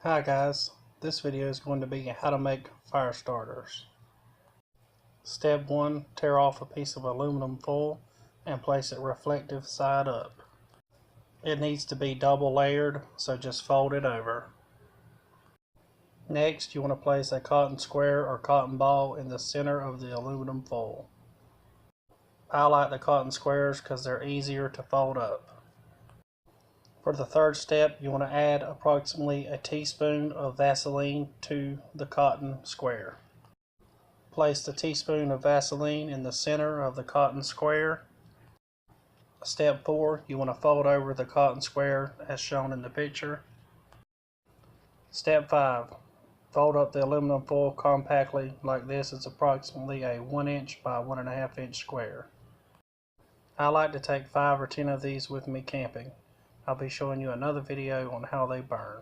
Hi guys, this video is going to be how to make fire starters. Step 1, tear off a piece of aluminum foil and place it reflective side up. It needs to be double layered, so just fold it over. Next, you want to place a cotton square or cotton ball in the center of the aluminum foil. I like the cotton squares because they're easier to fold up. For the third step, you want to add approximately a teaspoon of Vaseline to the cotton square. Place the teaspoon of Vaseline in the center of the cotton square. Step 4, you want to fold over the cotton square as shown in the picture. Step 5, fold up the aluminum foil compactly like this. It's approximately a 1 inch by 1.5 inch square. I like to take 5 or 10 of these with me camping. I'll be showing you another video on how they burn.